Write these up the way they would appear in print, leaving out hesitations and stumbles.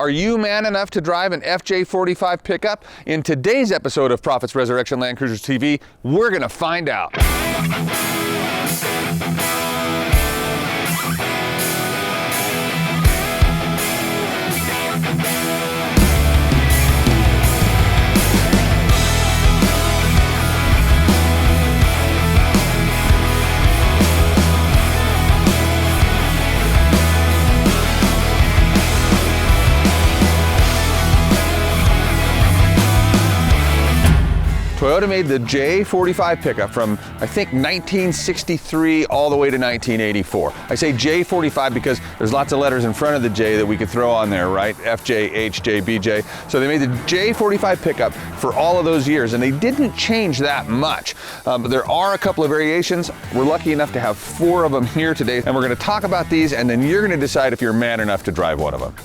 Are you man enough to drive an FJ45 pickup? In today's episode of Proffitt's Resurrection Land Cruisers TV, we're gonna find out. Toyota made the J45 pickup from, I think, 1963 all the way to 1984. I say J45 because there's lots of letters in front of the J that we could throw on there, right? FJ, HJ, BJ. So they made the J45 pickup for all of those years, and they didn't change that much. But there are a couple of variations. We're lucky enough to have 4 of them here today, and we're going to talk about these, and then you're going to decide if you're man enough to drive one of them.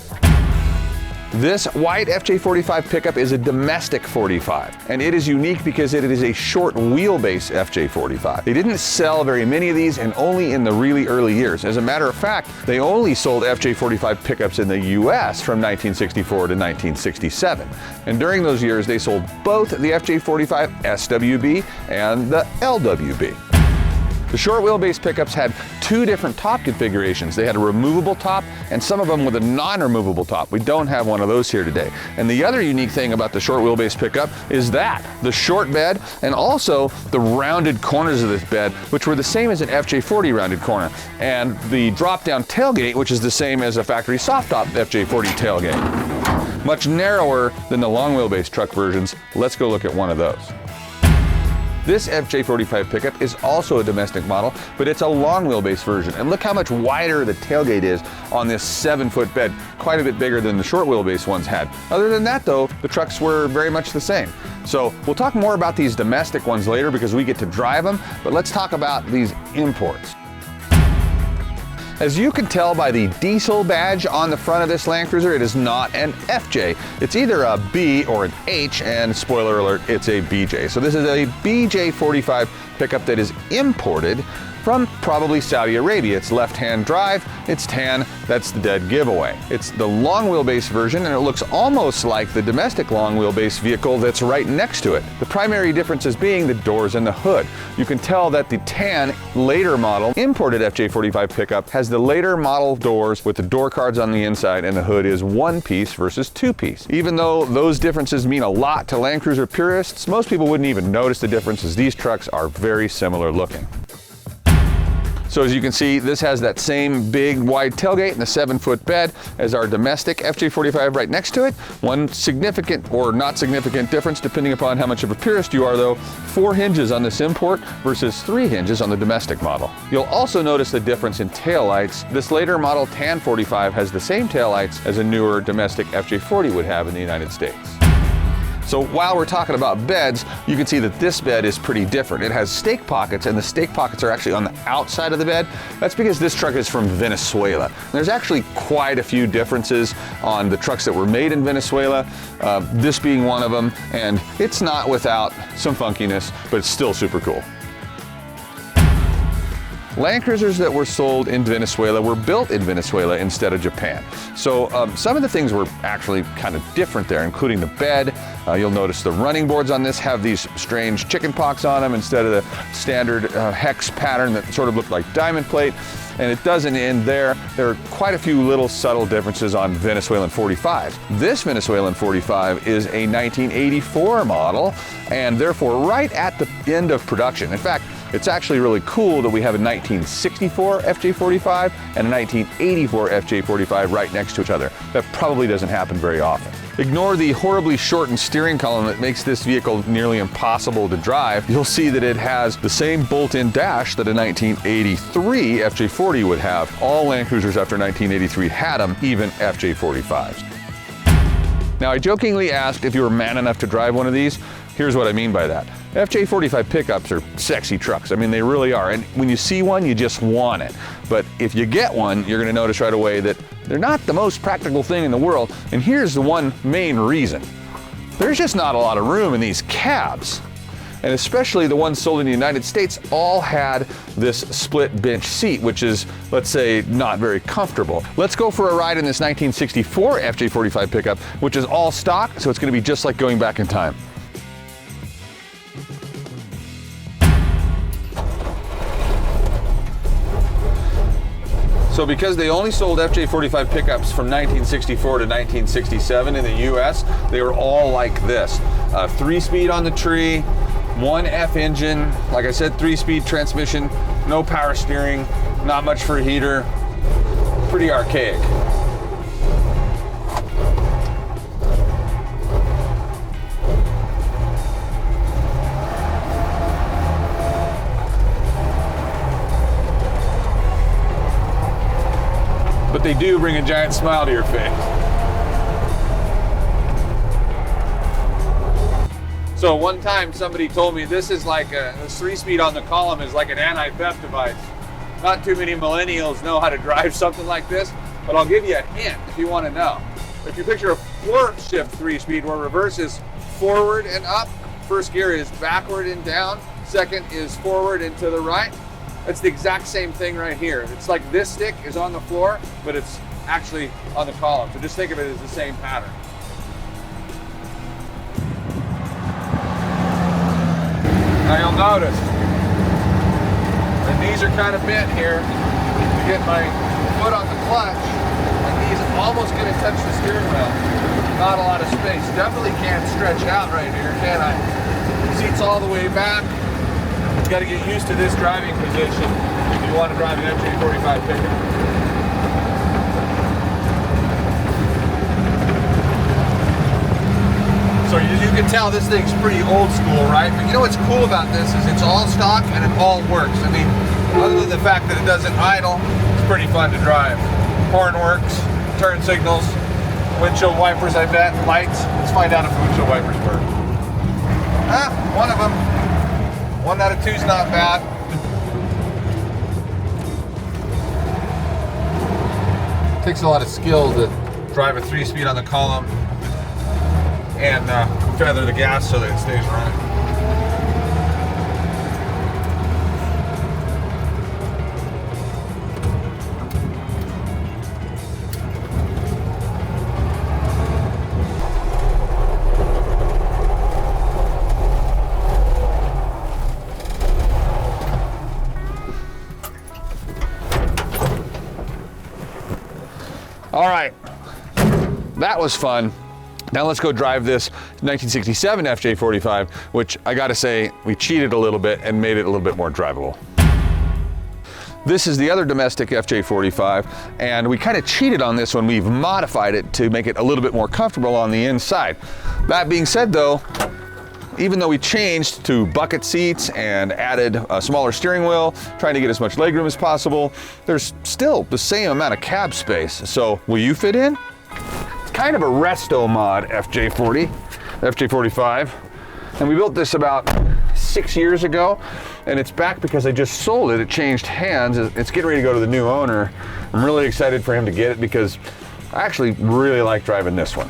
This white FJ45 pickup is a domestic 45, and it is unique because it is a short wheelbase FJ45. They didn't sell very many of these, and only in the really early years. As a matter of fact, they only sold FJ45 pickups in the US from 1964 to 1967. And during those years, they sold both the FJ45 SWB and the LWB. The short wheelbase pickups had 2 different top configurations. They had a removable top and some of them with a non-removable top. We don't have one of those here today. And the other unique thing about the short wheelbase pickup is the short bed and also the rounded corners of this bed, which were the same as an FJ40 rounded corner. And the drop-down tailgate, which is the same as a factory soft top FJ40 tailgate. Much narrower than the long wheelbase truck versions. Let's go look at one of those. This FJ45 pickup is also a domestic model, but it's a long wheelbase version. And look how much wider the tailgate is on this 7-foot bed, quite a bit bigger than the short wheelbase ones had. Other than that though, the trucks were very much the same. So we'll talk more about these domestic ones later because we get to drive them, but let's talk about these imports. As you can tell by the diesel badge on the front of this Land Cruiser, it is not an FJ. It's either a B or an H, and spoiler alert, it's a BJ. So this is a BJ45 pickup that is imported from probably Saudi Arabia. It's left-hand drive, it's tan, that's the dead giveaway. It's the long wheelbase version, and it looks almost like the domestic long wheelbase vehicle that's right next to it. The primary differences being the doors and the hood. You can tell that the tan later model imported FJ45 pickup has the later model doors with the door cards on the inside, and the hood is 1-piece versus 2-piece. Even though those differences mean a lot to Land Cruiser purists, most people wouldn't even notice the difference as these trucks are very similar looking. So as you can see, this has that same big wide tailgate and the 7-foot bed as our domestic FJ45 right next to it. One significant or not significant difference, depending upon how much of a purist you are though, 4 hinges on this import versus 3 hinges on the domestic model. You'll also notice the difference in taillights. This later model Tan 45 has the same taillights as a newer domestic FJ40 would have in the United States. So while we're talking about beds, you can see that this bed is pretty different. It has stake pockets, and the stake pockets are actually on the outside of the bed. That's because this truck is from Venezuela. There's actually quite a few differences on the trucks that were made in Venezuela, this being one of them, and it's not without some funkiness, but it's still super cool. Land Cruisers that were sold in Venezuela were built in Venezuela instead of Japan. So some of the things were actually kind of different there, including the bed. You'll notice the running boards on this have these strange chicken pox on them instead of the standard hex pattern that sort of looked like diamond plate. And it doesn't end there. There are quite a few little subtle differences on Venezuelan 45s. This Venezuelan 45 is a 1984 model, and therefore right at the end of production. In fact, it's actually really cool that we have a 1964 FJ45 and a 1984 FJ45 right next to each other. That probably doesn't happen very often. Ignore the horribly shortened steering column that makes this vehicle nearly impossible to drive. You'll see that it has the same bolt-in dash that a 1983 FJ40 would have. All Land Cruisers after 1983 had them, even FJ45s. Now, I jokingly asked if you were man enough to drive one of these. Here's what I mean by that. FJ45 pickups are sexy trucks. I mean, they really are. And when you see one, you just want it. But if you get one, you're going to notice right away that they're not the most practical thing in the world. And here's the one main reason. There's just not a lot of room in these cabs. and especially the ones sold in the United States all had this split bench seat, which is, let's say, not very comfortable. Let's go for a ride in this 1964 FJ45 pickup, which is all stock, so it's going to be just like going back in time. So because they only sold FJ45 pickups from 1964 to 1967 in the US, they were all like this. 3-speed on the tree, 1F engine, like I said, 3-speed transmission, no power steering, not much for a heater, pretty archaic. But they do bring a giant smile to your face. So one time somebody told me this is like a 3-speed on the column is like an anti-theft device. Not too many millennials know how to drive something like this, but I'll give you a hint if you want to know. If you picture a 4-shift 3-speed where reverse is forward and up, first gear is backward and down, second is forward and to the right. It's the exact same thing right here. It's like this stick is on the floor, but it's actually on the column. So just think of it as the same pattern. Now you'll notice the knees are kind of bent here to get my foot on the clutch. My knees are almost going to touch the steering wheel. Not a lot of space. Definitely can't stretch out right here, can I? Seat's all the way back. You got to get used to this driving position if you want to drive an FJ45 pickup. So you can tell this thing's pretty old school, right? But you know what's cool about this is it's all stock and it all works. I mean, other than the fact that it doesn't idle, it's pretty fun to drive. Horn works, turn signals, windshield wipers, I bet, lights. Let's find out if the windshield wipers work. One of them. 1 out of 2 is not bad. Takes a lot of skill to drive a 3-speed on the column and feather the gas so that it stays running. All right, that was fun. Now let's go drive this 1967 FJ45, which I gotta say, we cheated a little bit and made it a little bit more drivable. This is the other domestic FJ45, and we kind of cheated on this one. We've modified it to make it a little bit more comfortable on the inside. That being said though, even though we changed to bucket seats and added a smaller steering wheel, trying to get as much legroom as possible, there's still the same amount of cab space. So will you fit in? It's kind of a resto mod FJ45. And we built this about 6 years ago, and it's back because I just sold it. It changed hands. It's getting ready to go to the new owner. I'm really excited for him to get it because I actually really like driving this one.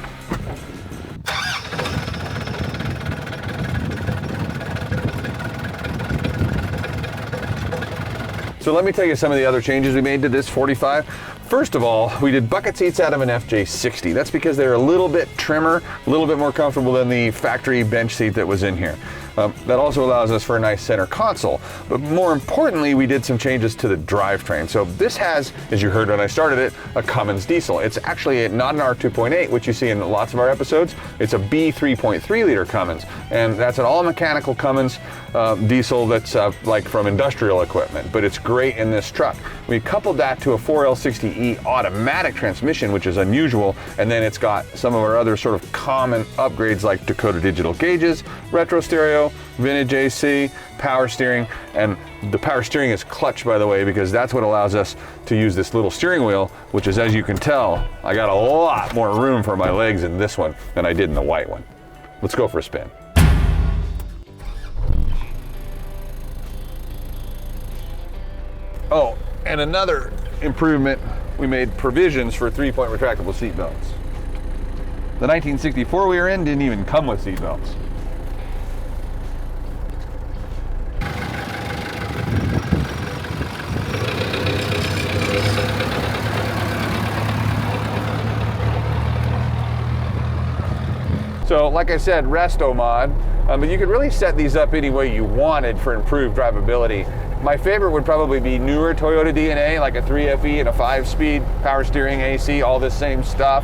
So let me tell you some of the other changes we made to this 45. First of all, we did bucket seats out of an FJ60. That's because they're a little bit trimmer, a little bit more comfortable than the factory bench seat that was in here. That also allows us for a nice center console. But more importantly, we did some changes to the drivetrain. So this has, as you heard when I started it, a Cummins diesel. It's actually not an R2.8, which you see in lots of our episodes. It's a B 3.3 liter Cummins. And that's an all mechanical Cummins diesel that's like from industrial equipment, but it's great in this truck. We coupled that to a 4L60E automatic transmission, which is unusual. And then it's got some of our other sort of common upgrades like Dakota digital gauges, retro stereo, vintage AC, power steering, and the power steering is clutch, by the way, because that's what allows us to use this little steering wheel, which is, as you can tell, I got a lot more room for my legs in this one than I did in the white one. Let's go for a spin. Oh, and another improvement, we made provisions for 3-point retractable seat belts. The 1964 we were in didn't even come with seat belts. So like I said, resto mod, but you could really set these up any way you wanted for improved drivability. My favorite would probably be newer Toyota DNA, like a 3FE and a 5-speed power steering, AC, all this same stuff.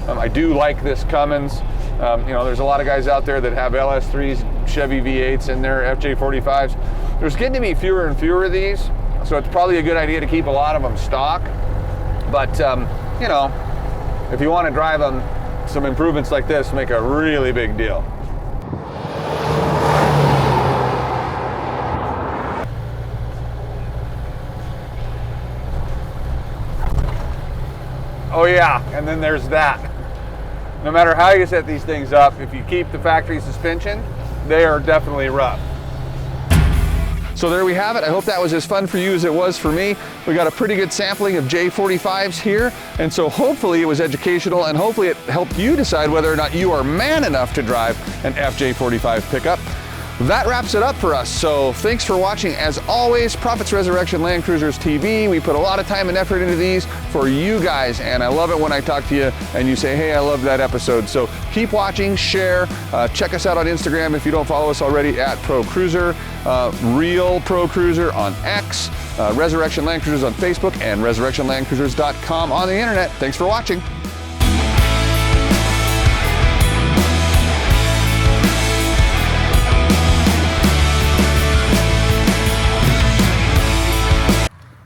I do like this Cummins. You know, there's a lot of guys out there that have LS3s, Chevy V8s, and their FJ45s. There's getting to be fewer and fewer of these, so it's probably a good idea to keep a lot of them stock. But, you know, if you want to drive them, some improvements like this make a really big deal. Oh yeah, and then there's that. No matter how you set these things up, if you keep the factory suspension, they are definitely rough. So there we have it. I hope that was as fun for you as it was for me. We got a pretty good sampling of J45s here, and so hopefully it was educational, and hopefully it helped you decide whether or not you are man enough to drive an FJ45 pickup. That wraps it up for us, so thanks for watching. As always, Proffitt's Resurrection Land Cruisers TV. We put a lot of time and effort into these for you guys, and I love it when I talk to you and you say, hey, I love that episode. So keep watching, share, check us out on Instagram if you don't follow us already at Pro Cruiser, Real Pro Cruiser on X, Resurrection Land Cruisers on Facebook, and resurrectionlandcruisers.com on the internet. Thanks for watching.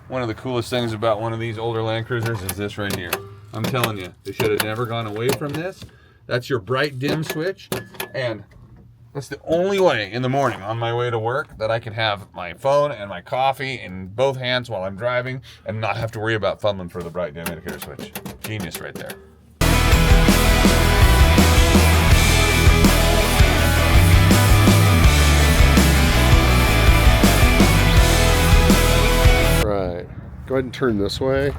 One of the coolest things about one of these older Land Cruisers is this right here. I'm telling you, they should have never gone away from this. That's your bright dim switch, and that's the only way in the morning on my way to work that I can have my phone and my coffee in both hands while I'm driving and not have to worry about fumbling for the bright dim indicator switch. Genius right there. Go ahead and turn this way.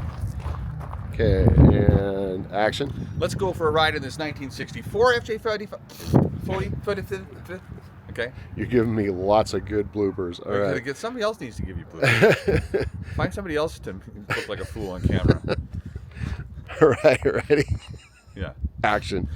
Okay, and action. Let's go for a ride in this 1964 FJ45. Okay. You're giving me lots of good bloopers. All right. Somebody else needs to give you bloopers. Find somebody else to look like a fool on camera. All right, ready? Yeah. Action.